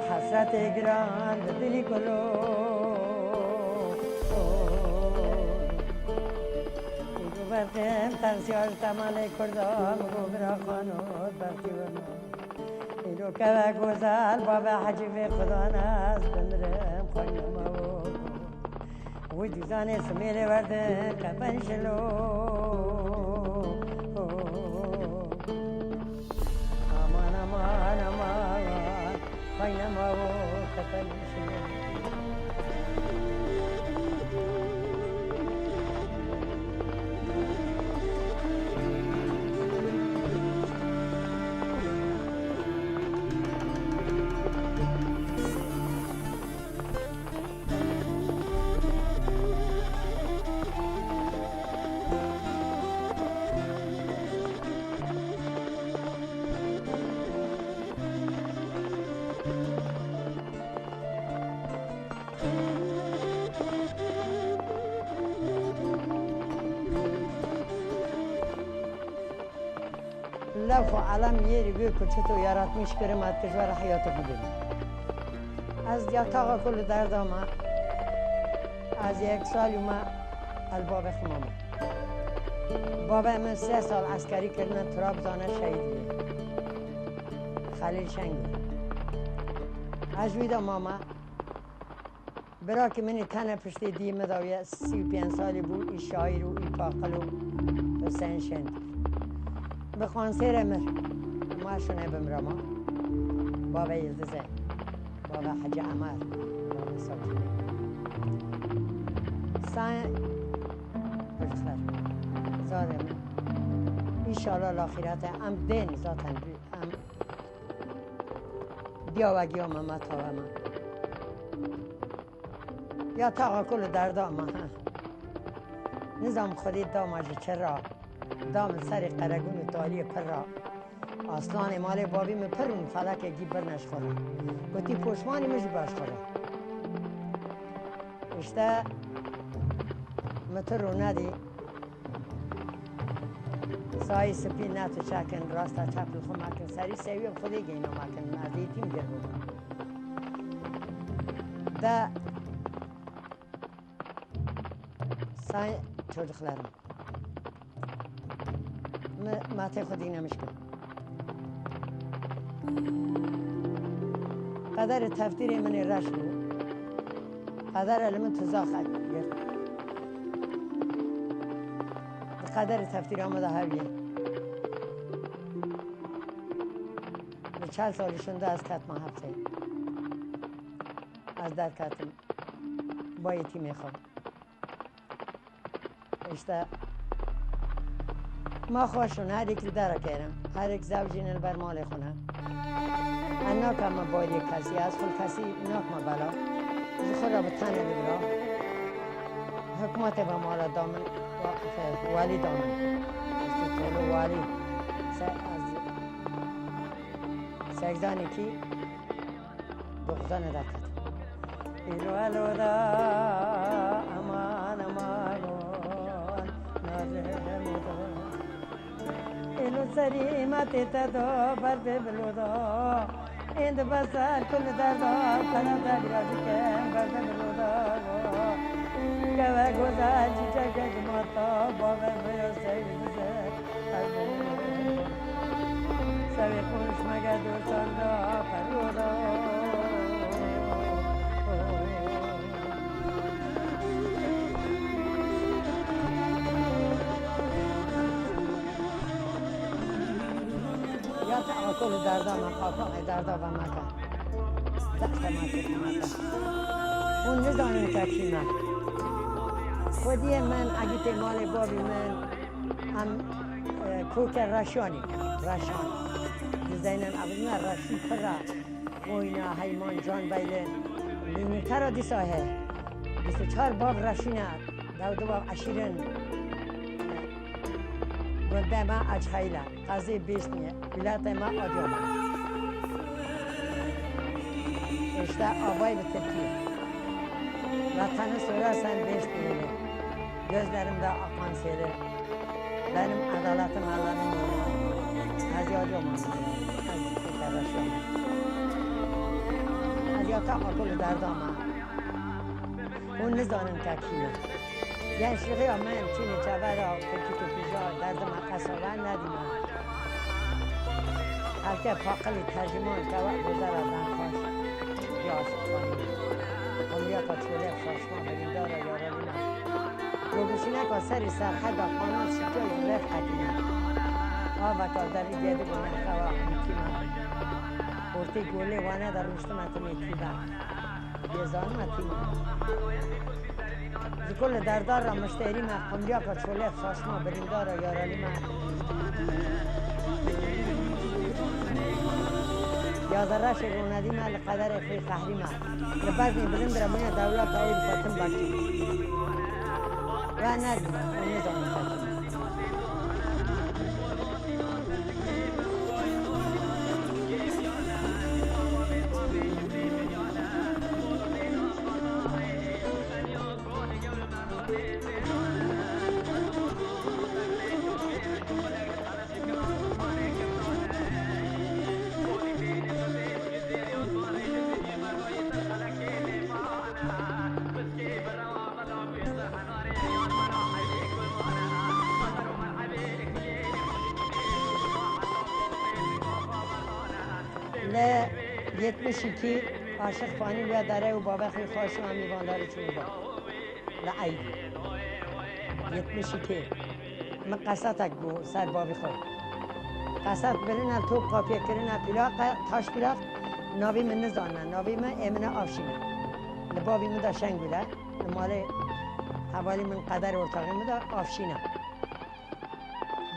حسرت گران دلی کلو گو برقیم تنسیار تمال کردام گو برا خانود برقی ونو ایلو که گوزال بابا حجیب خدا ناز بمرم خانم و دوزان سمیل وردن کپن شلو امان امان امان خانم و کپن شلو لو علم یه ریوی کچتو yaratmış kırmat kışvar hayatı bugün. Az yatağa kulu derdama, az یک سال ما الباب خمامه. بابا 3 سال عسکری کردن ترابزانه شهید بود. خلیل شنگی. از ویدا ماما برا که منی تنه پشتی دیمه داویه 35 سالی بود ای شاعر و ای پاقل و حسین شند. بخوان سیر امر ما شونه بمرما بابا یلدزه بابا حج عمر بابا ساکینه سای بخیر زاره من ایشالا الاخیرت ام دین ذاتن ام بیاوگی ام امتا و من یا تا کل دردام نظام خودی داماجی چرا دام سر قرگون تالی پر را اصلان مال بابی می پرون فلک گی بر نشخوره گوتی پشمانی مجی باش خوره اشته متر رو ندی سای سپی نتو چکن راستا چپل خو مکن سری سوی خودی گینو مکن از ایتیم گر بود ده سای çocuklarım mate خودی نمیشکن قدر تفدیر من رش بود قدر علم تزاخ گرد قدر تفدیر آمده هویه به 4 سالی شونده از کتم هفته از در کتم با یتی میخواد اشته ما خوشون هر یک داره کردم هر یک زوجین البر مال خونه انا که ما باید یک کسی از خود کسی ناک ما بلا از خود را به تنه بگرا حکمت با مالا دامن والی دامن از طول والی از سگزانی کی دختان دکت ایلو الو دا امان امانون نازم ایلو سری ماتی تدو بر ببلو دا اند بسر کل دردا کنم در گرازی که گذر چیچک جماتا باغ بیا سیزه سوی خونش مگه دوستان دا پرودا یا تعاکل دردا مقاطع دردا و مکن تحتمت مکن اون ندانیم که کیمه خودی من اگه تمال بابی من هم کوک رشانی زینن اولین رشی پرا موینا حیمان جان بیله لینیتر را دیساه 24 باب رشینه دو باب عشیرن گنده ما اجخیله قضی بیست نیه ولایت ما آدیامه اشته آبای به ترکیه وطن سوره سن بیست نیه gözlerim de akan seri. Benim adaletim Allah'ın yolu. Az yarıyorum onu. Az tekerleşiyorum. Az yatak akıllı derdi ama. Onu nizanım tekime. Gençliği ya ben çini çevera, kötü köpüca, derdim akasa ben ne diyeyim. Herkes fakılı tercüman kavak güzel adam kaç. Yaşı kanı. Onu yatak şöyle şaşma, belindara yaralıyla. روبوشینه که سری سرحد افغانان شکل رفت حتیمه آبا که در دیده گونه خوا میکیمه ارتی گوله وانه در رشتمه میکیمه بیزانم تیمه زکل دردار را مشتری مه قمریا که چوله شاشما بریندار را یارالی مه یازرش روندی مه لقدر خی قهری مه لبرنی بلند را منه دولت آوی فاتم باکی و ندیدم و نظامی تکیم ل 72 عاشق فانی بیا داره و بابا خیلی خوش هم میوانداری چون با لعیب 72 من قصتک بو سر بابی خود قصت برین تو قاپیه کرین پیلاق تاش پیلاق نابی من نزانه نابی من امنه آفشینه لبابی من دا شنگوله مال حوالی من قدر ارتاقی من دا آفشینه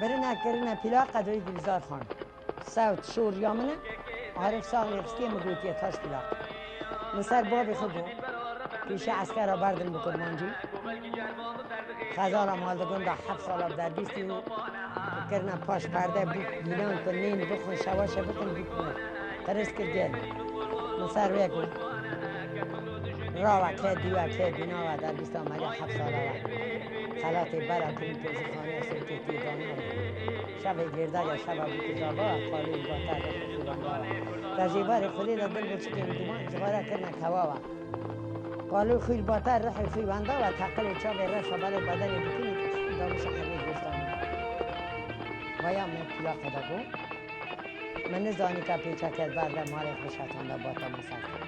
برین کرین پیلاق قدوی گلزار خان صوت شور یامنه عارف ساغلی خستی مگوتیه تاش پیلاق مسر بابی خود بو پیش عسکر را بردن بکرمانجی خزار مالدگون دا 7 سال در بیستی و کرنا پاش پرده بود گیلان کن نین بخون شواشه بکن بکنه ترس کرد گل مسر ویگو راوه که دیوه که بیناوه در بیست آمده 7 ساله خلاطی برا کنی توزی خانه سلطتی دانه شب گرده یا شب بود زابا خالی باتر در جیبار خودی در دل بچه که دومان جغاره کرنه کواوه قالو خیل باتر رحی خیل بنده و تقل چاق رش و بله بدنی بکنی دامش حقیق گفتم و یا من پیلاق دگو من نزانی که پیچه کرد برده مال خوشتان در باتا مسر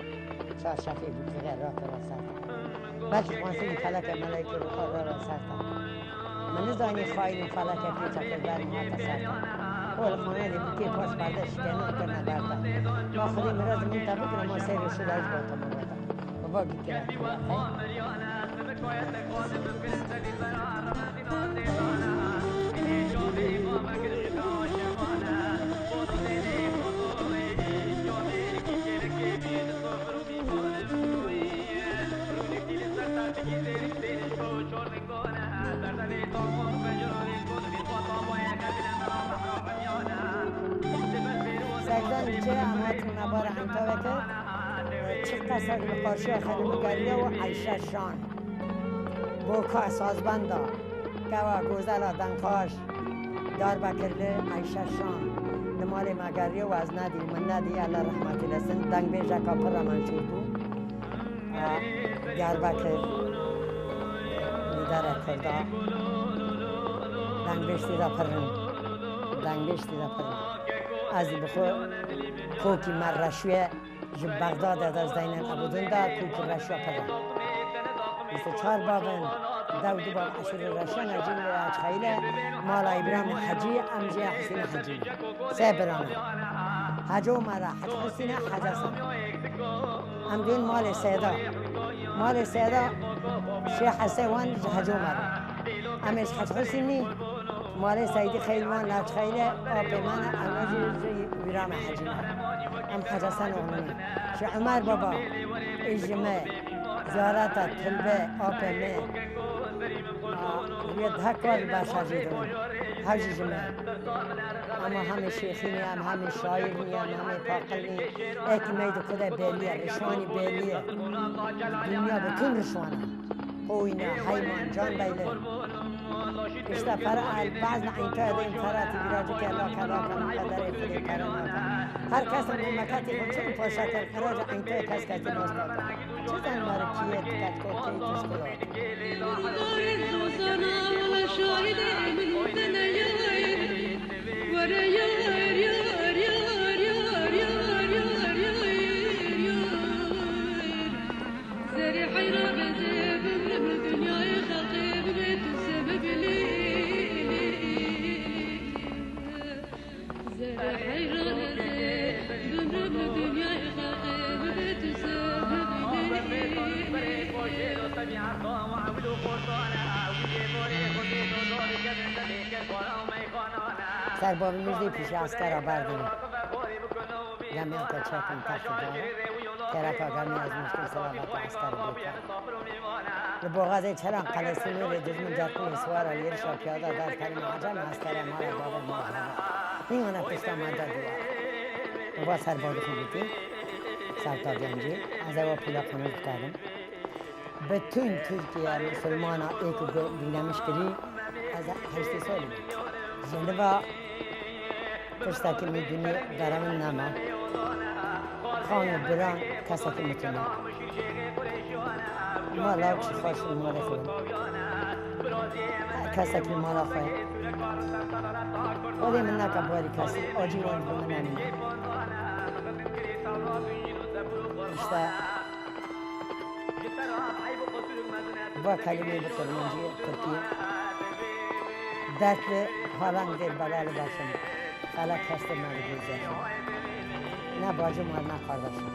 شاید شفی بود که غیر را را سرطان بلکه خانسی فلک ملائک رو خار را سرطان من نزانی خواهی فلک پیچه کرد برده مال سرطان اول خانه دی بکی پاس برده شکنان کرنه برده ما خودی مراز من تبکر ما سیر شده از باتا مرادا و با گیره سردان چه اماتون نبار همتاوه که چه قصد قارشی خیلی مگریه و عیشه شان بوکا سازبندا گوا گوزلا دنکاش دار بکرله عیشه شان نمال مگریه و از ندی من ندی الله رحمتی لسن دنگ بیجا کپر منشور بود دیار بکر در کردا دنگ بشتی دا پرن دنگ بشتی دا پرن از بخور کوکی مر رشوه جب بغداد از دینن ابودون دا کوکی رشوه پرن 24 بابن دو باب عشر رشوه نجیل اج خیله مالا ابراهیم حجی امجی حسین حجی سه برانه حجو مرا حج حسین حج حسن ام دین مال سیدا شیخ حسین حجو مرا امش حج حسینی مال سیدی خیلوان لاج خیله آب من امجی ویرام حجی ام حج حسن اغنی شی عمر بابا اجمه زیارت طلبه آب می روی دهکار باشجی دون حج جمه اما همه شیخینی همه شاعرنی همه پاقلنی ایک میدو کده بیلیه رشوانی بیلیه دنیا بتون رشوانه قوینه حیمان جان بیله اشتا پر بعض اینکه دیم فراتی بیراجی که الله کلا کنم قدر خودی کرنا کنم هر کس مملکتی خود چون پاشد الخراج اینکه کس کسی ناستا کنم چه زن ماره کیت کت کو کی سر باب میزی پیش اسکر آوردیم گمی تا چکم تخت داره کرک آگمی از مشکل سلامت اسکر بیکن لباغازه چرا قلسیمی رو دزمون جرکون سوار و لیرشا پیاده در کلم عجم اسکر مارا بابا ماهره نیونه پشتا ماده دوار و با سر باب خوبیتی سرطا گنجی از او پولا کنوز کردم بتون ترکیه مسلمان ایک بینمش کری از 8 سال بود جنبا پشتا که میدونی درمون نما خانه بران کسا که میتونه مالا چی خواشون مالا خود کسا که مالا خواهی خودی من نکن باری کسی آجیوان رو من نمینه اشتا با کلمه بطرمانجی ترکیه درد حالان دل بلال باشم فلک هست مالی گیزشم نه باجم و نه خاردشم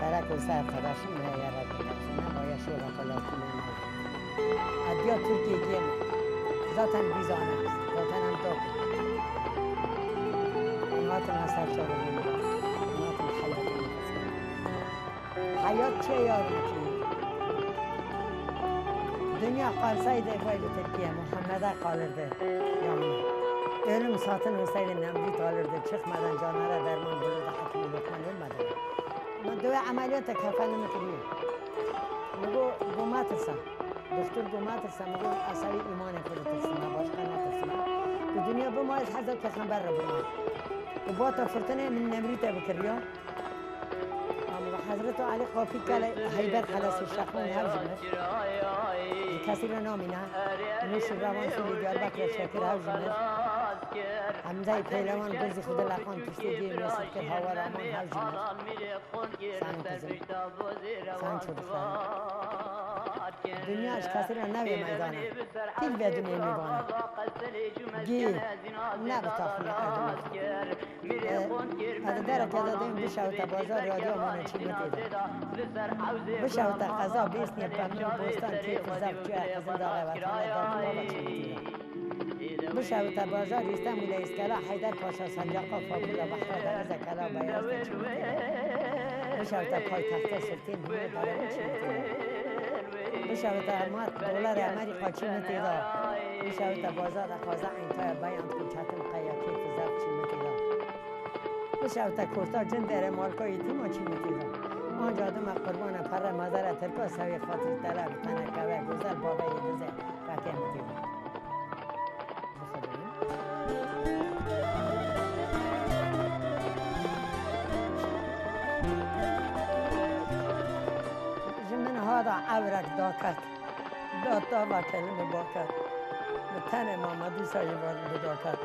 فلک و سر خداشم نه یارد باشم نه باید شورا خلاصی نه ادیا ترکیه گیم ذاتن بیزانه است ذاتن هم دو اوناتن اثر شده بیم اوناتن حیاتی میکسیم حیات چه یاری که dünya kalsaydı böyle Türkiye Muhammed'e kalırdı yanına. Ölüm satın olsaydı Nemrut alırdı. Çıkmadan canlara derman bulurdu. Hakim-i Lokman ölmedi. Ama dua ameliyata kafalını kırıyor. Mugo goma tırsa. Doktor goma tırsa. Mugo asavi imanı kırıtırsın. Başka ne tırsın. Bu dünya bu maiz Hazret Peygamber Rabbına. Bu bata fırtına min Nemrut'a bakırıyor. حضرت علی قافی کل حیبر خلاص شخصان هر جمعه کسی را نامینه نوش روان سوی دیار بکر شکر هر جمعه حمزه پیلوان برزی خود لقان پشتی دیر نصف که هوا رامان هر جمعه سنگ کزم سنگ شد خواهد دنیاش کسی را نوی میدانه تیل به دنیا میبانه گیر نه بتاخنی اردم از درک دادیم بشو تا بازار رادیو مانه چی متیده بشو تا قضا بیست نیه پمین بوستان تیف زب چوه قزم داغه وطانه داد بابا چی متیده بشو تا بازار استانبول اسکلا حیدر پاشا سنجاقا فاکورا بحرا دنز کلا بیاست چی متیده بشو تا پای تخت سلطین همه دارمون چی متیده بشو تا امات دولار امریکا چی متیده بشو تا بازار قازا اینتای بیان کن چطم قیاکی فزب چی متیده بشو تا کورتا جندر مالکا ایتیما چی متیده آنجا دم قربان پر مزار ترکا سوی خاطر طلب تنکوه گذر بابای دزه فکر متیده جمن هذا عورك داكت داتا و کلمه باکر به تن محمدی سایبان بداکر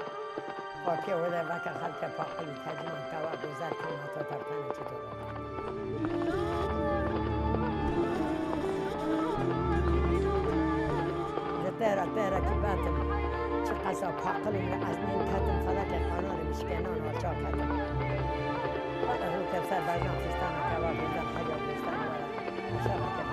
باکی وده وکه خلق پاقلی تجمان که و گذر کنه تا تر تنه چی دو تیرا تیرا که باتم چه قصا پاقلی من از نیم کتم فلک خانان مشکنان آچا کتم رو کفسر برجان فستان که و گذر حجاب فستان وره شبه که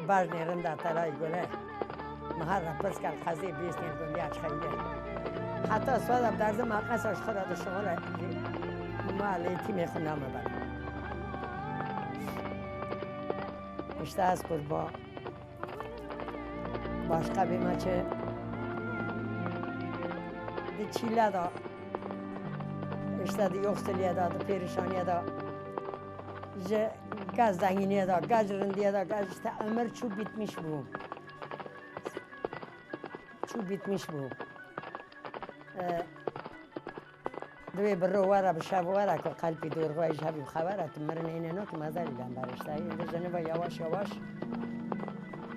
باز نیرند آتلای گله مهر رپس کل خزی بیست نیر گلی اچ خیلی حتی سوادم در زم آقاسش خورد شغل ما لیتی میخونم بر اشته از قربا باشقه بیمه چه دی چیله دا اشته دی یخسلیه دا دی پیرشانیه دا gaz zenginiye da, gaz rındiye da, gaz işte ömür çu bitmiş bu. Çu bitmiş bu. دوی برو واره بشب واره که قلبی دورگاه شبی خبره مرن اینه نو که مزاری دم برشته اینه جنبه یواش یواش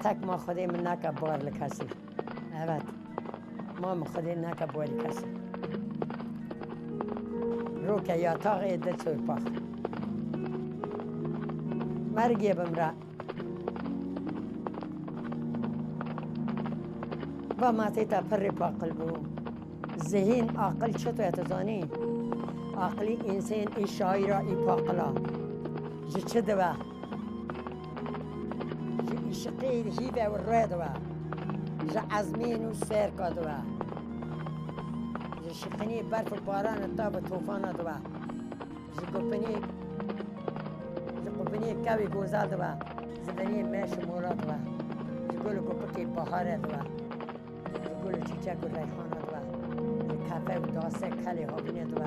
تک ما خودی من نکه بار لکسی evet ما من خودی نکه باری کسی رو که یا تاقی دل سوی پاخ مرگی بمره با ماتی تا پر پاقل بو ذهن عقل چطور اتزانی عقلی انسان ای شاعر ای پاقلا جه چه دوه جه عشقی هیوه و روی دوه جه عزمین و سیر که دوه جه شقنی برف و باران تا به توفان دوه جه گپنی کبی گوزال دوه زدنی میش مورا دوه جه گل گپکی بهاره دوه جه گل چیچک و ریحانه دوه کافه و داسه کلی ها بینه دوه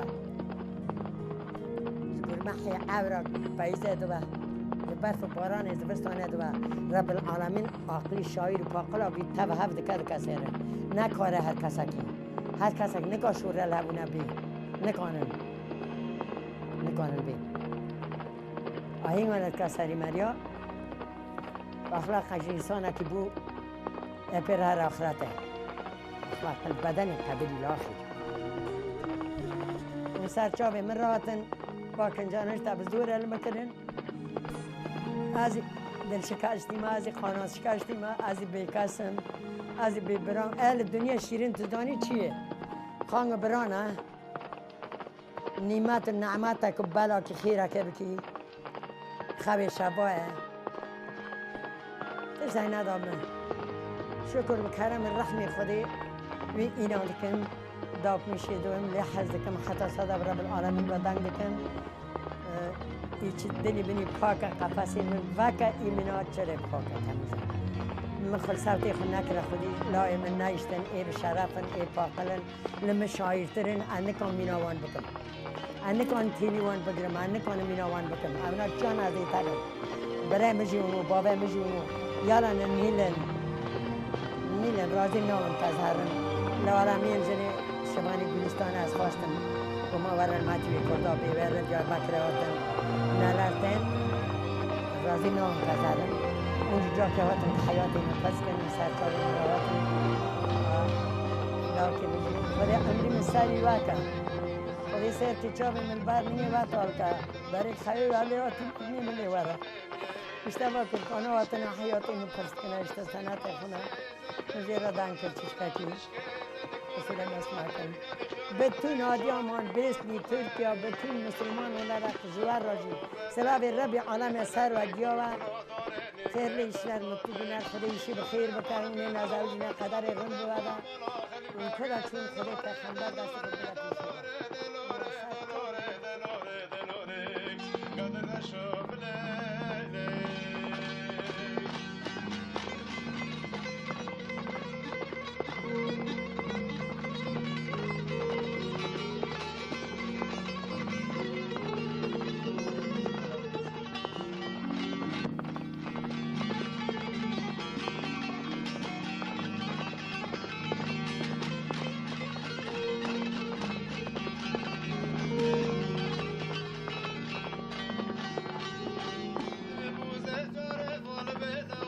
محی عورا پیزه دوه برف و باران زبستانه دوه رب العالمین عقلی شاعر و پاقلا بی تب هفت دکه کسی ره نکاره هر کسکی هر کسک نکا شوره لبونه بی نکانن بی آهین واند کسری مریا اخلاق خجریسانه که بو اپر هر آخرته اخلاق البدن قبل الاخر و سرچاوه من راتن با کنجانش تا بزدور علم کنن از دل شکاشتی ما از خانه شکاشتی ما از بیکسم از بیبران اهل دنیا شیرین تدانی چیه خانگ برانه نیمت و نعمت که بلا که خیره که بکی خواه شباه تشتای ندام شکر بکرم رحم خودی وی اینا دکن داب میشه دوم لحظ دکم حتی صدب رب العالمین و دنگ دکن ایچ دلی بینی پاک قفصی من وکا ایمنات چره پاک تمیزن من خل صوتی خود نکره خودی لای من نیشتن ای بشرفن ای پاقلن لما شاعرترین انکان میناوان بکن انکان تیلیوان بگرم انکان میناوان بکن اونا جان از ای ترم برای مجیونو بابا مجیونو یالا نیلن راضی نام تظهرن لوارمیم زنی شمانی گلستان از خواستم و ما ورن ماتوی کردا بیورن جا بکره آتن نلرتن راضی نام تظهرن اونجا که وقتم حیاتی نفس کنیم سرکاری مراواتم لاکی بجیم خودی امری من سری واکا خودی سرتی چاوی من بار نیه واتوال که داری خیلی ولی آتی نیملی وره اشتباه کرد کنه واتن حیاتی نفس کنه اشتستانات خونه مجرد دانکر چشکاکی اصلا مسمع کن بتون آدیامان بیسلی ترکیه بتون مسلمان ولارا جوار راجی سلام ربی عالم سر و گیاوا خیر işler mutlu günler خدا işi بخیر بکنه نزوجنا قدر رم بوده اون خدا چون خدا پیغمبر دست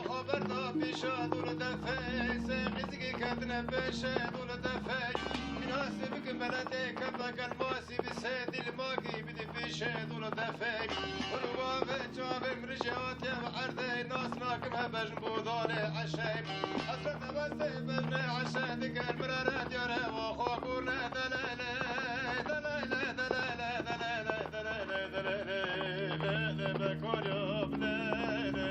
خود بلا بشد ولدفاي مناسبك بلدك بقى الماسي بسيد الماقي بدي في شد ولدفاي والواب جواب مرجعات يا بعرضي ناس ناكم هبج بوضاني عشاي حسرت بس بجني عشادك المرارات يا روا خوكونا دلالي دلالي دلالي دلالي دلالي دلالي بكون يوبلالي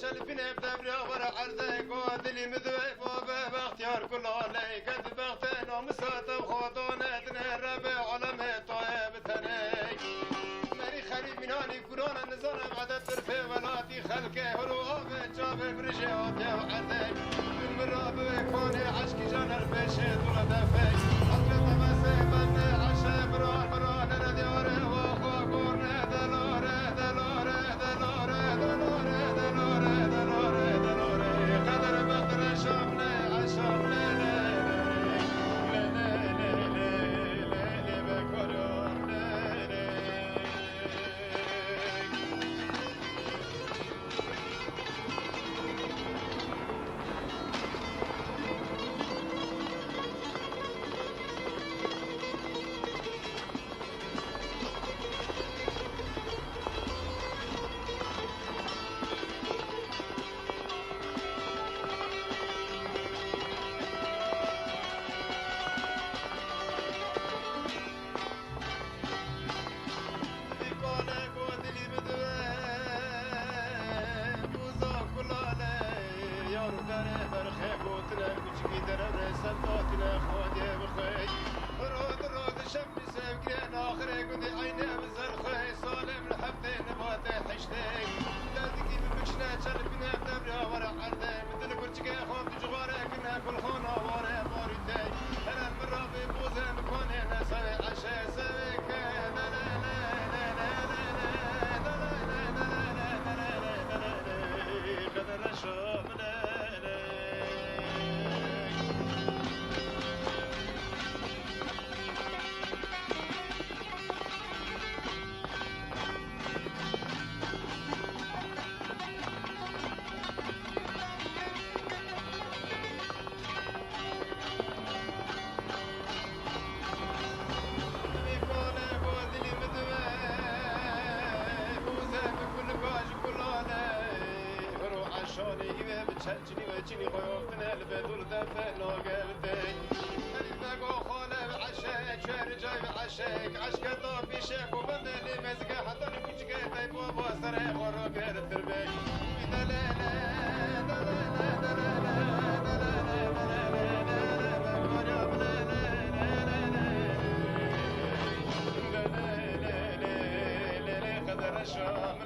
شلفنا بدبرا ورا عرضك ودلي مذوي فوبه باختيار كل عليك قد بغتنا مساتب خاطونتنا الربع علمه طيب ثني مري خريب مناني كورونا نزار بعد طرفه ولاتي خلقه هروب جاب برجعات يا عرضك المراب كوني عشق جان البشه طول دفي حضرت مسيبن عشا برا برا نديار واخو كورنا دلاره دلاره دلاره دلاره قدر بقدر شامنا عشامنا چنی خوفتن البدور دفن ناگردن الفق خاله عشق شهر جاي عشق عشق طافي شيخ وبدل مزقه حتى الكوچه تاي بابا سر خورو غير تربي دلاله دلاله دلاله دلاله قدر الشام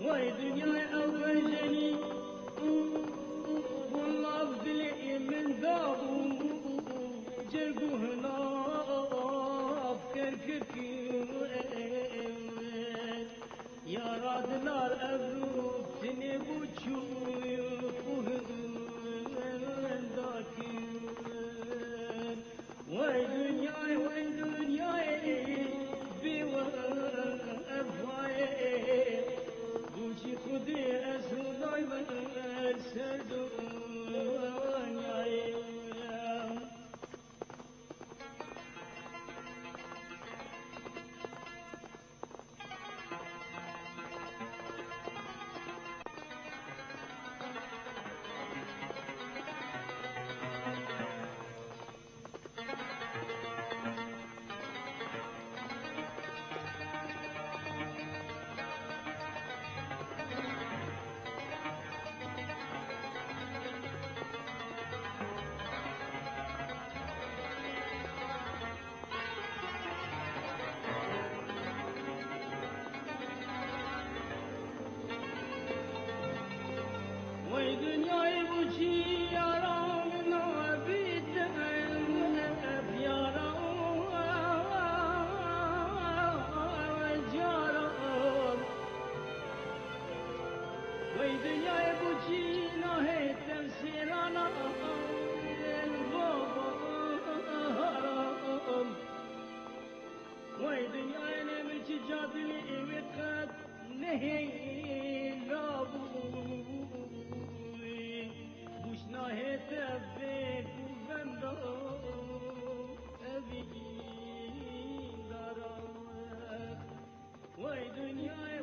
وای دنیای اوجنی والله بدلي من دابو جرقوهنا افكر كركير يا راد نار ابرو تنبو تشوفوهن داكير وای دنیای بیوه افوای بوشي خدي أسوداي والسردونيا وای دنیای بوچی یاران نابید یاران جاران وای دنیای بوچی نه تفسیرانا الغبارم وای دنیای نمیچی جادلی ایوت نهی لابو بوشناهت افیک بندو ابی دارم وای دنیای